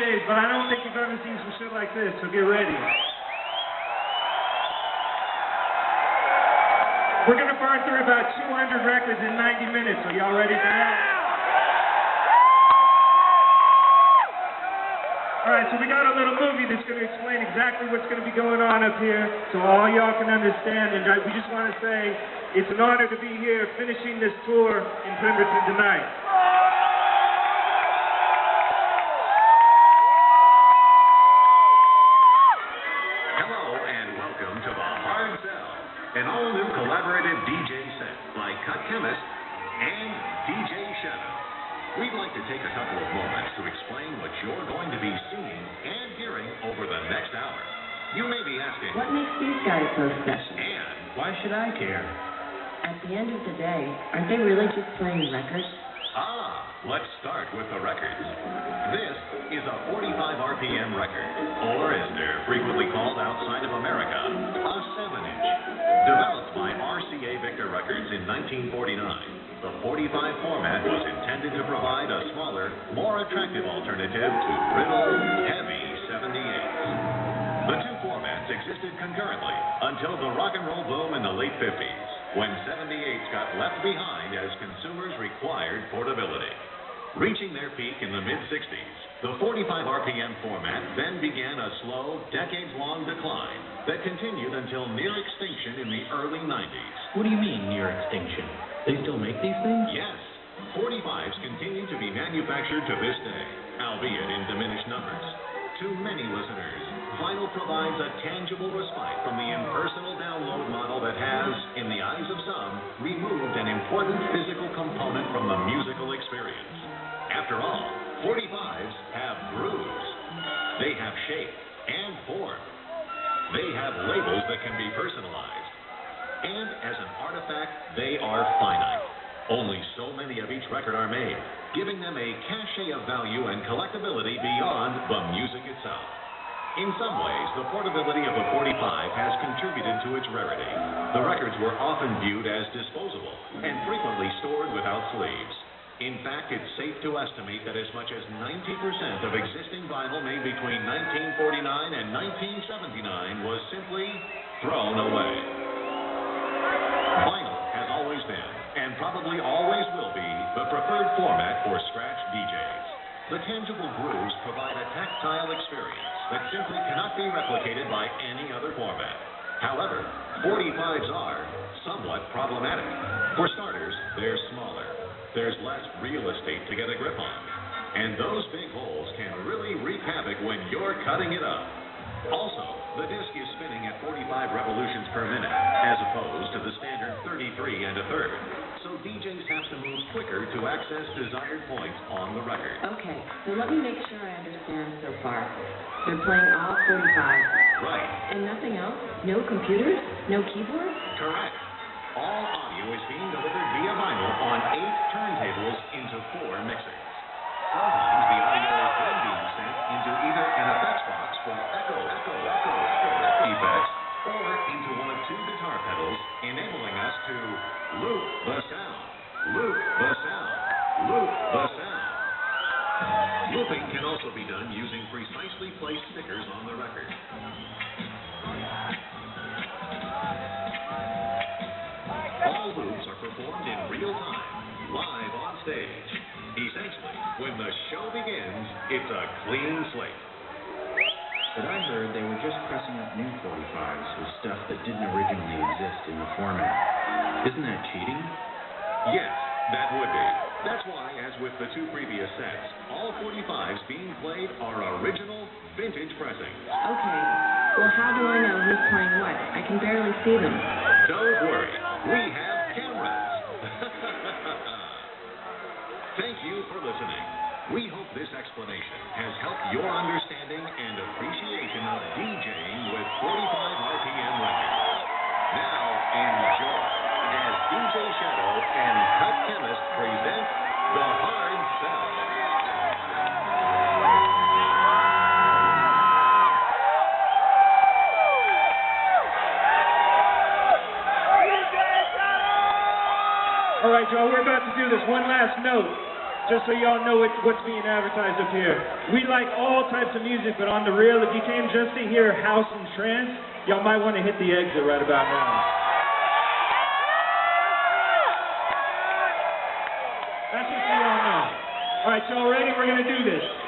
DJs, but I don't think you've ever seen some shit like this, so get ready. We're going to burn through about 200 records in 90 minutes, so y'all ready for that? Alright, so we got a little movie that's going to explain exactly what's going to be going on up here, so all y'all can understand, and we just want to say it's an honor to be here finishing this tour in Pemberton tonight. Hello and welcome to The Hard Sell, an all-new collaborative DJ set by Chemist and DJ Shadow. We'd like to take a couple of moments to explain what you're going to be seeing and hearing over the next hour. You may be asking, what makes these guys so special? And why should I care? At the end of the day, aren't they really just playing records? Let's start with the records. This is a 45 RPM record, or as they're frequently called outside of America, a 7-inch. Developed by RCA Victor Records in 1949, the 45 format was intended to provide a smaller, more attractive alternative to brittle, heavy 78s. The two formats existed concurrently until the rock and roll boom in the late 50s, when 78s got left behind as consumers required portability. Reaching their peak in the mid-60s, the 45 RPM format then began a slow, decades-long decline that continued until near extinction in the early 90s. What do you mean, near extinction? They still make these things? Yes. 45s continue to be manufactured to this day, albeit in diminished numbers. To many listeners, vinyl provides a tangible respite from the impersonal download model that has, in the eyes of some, removed an important physical component from the musical experience. After all, 45s have grooves. They have shape and form. They have labels that can be personalized. And as an artifact, they are finite. Only so many of each record are made, giving them a cachet of value and collectability beyond the music itself. In some ways, the portability of the 45 has contributed to its rarity. The records were often viewed as disposable and frequently stored without sleeves. In fact, it's safe to estimate that as much as 90% of existing vinyl made between 1949 and 1979 was simply thrown away. Vinyl has always been, and probably always will be, the preferred format for scratch DJs. The tangible grooves provide a tactile experience that simply cannot be replicated by any other format. However, 45s are somewhat problematic. For starters, they're smaller. There's less real estate to get a grip on. And those big holes can really wreak havoc when you're cutting it up. Also, the disc is spinning at 45 revolutions per minute, as opposed to the standard 33 and a third. So DJs have to move quicker to access desired points on the record. Okay, so let me make sure I understand so far. They're playing all 45s. Right. And nothing else? No computers? No keyboards? Correct. All audio is being delivered via vinyl on 8 turntables into 4 mixers. Sometimes the audio is then being sent into either an effects box for echo effects, or into one of 2 guitar pedals, enabling us to loop the sound, loop the sound, loop the sound. Looping can also be done using precisely placed stickers on the record. All loops are performed in real time, live on stage. Essentially, when the show begins, it's a clean slate. But I heard they were just pressing up new 45s with stuff that didn't originally exist in the format. Isn't that cheating? Yes, that would be. That's why, as with the 2 previous sets, all 45s being played are original, vintage pressings. Okay, well how do I know who's playing what? I can barely see them. Don't worry, we have cameras. Thank you for listening. We hope this explanation has helped your understanding and appreciation of DJing with 45 RPM records. Now, enjoy as DJ Shadow and Chemist present The Hard Sell. All right, y'all, we're about to do this one last note. just so y'all know what's being advertised up here. We like all types of music, but on the real, if you came just to hear house and trance, y'all might want to hit the exit right about now. That's just so y'all know. All right, y'all ready? We're going to do this.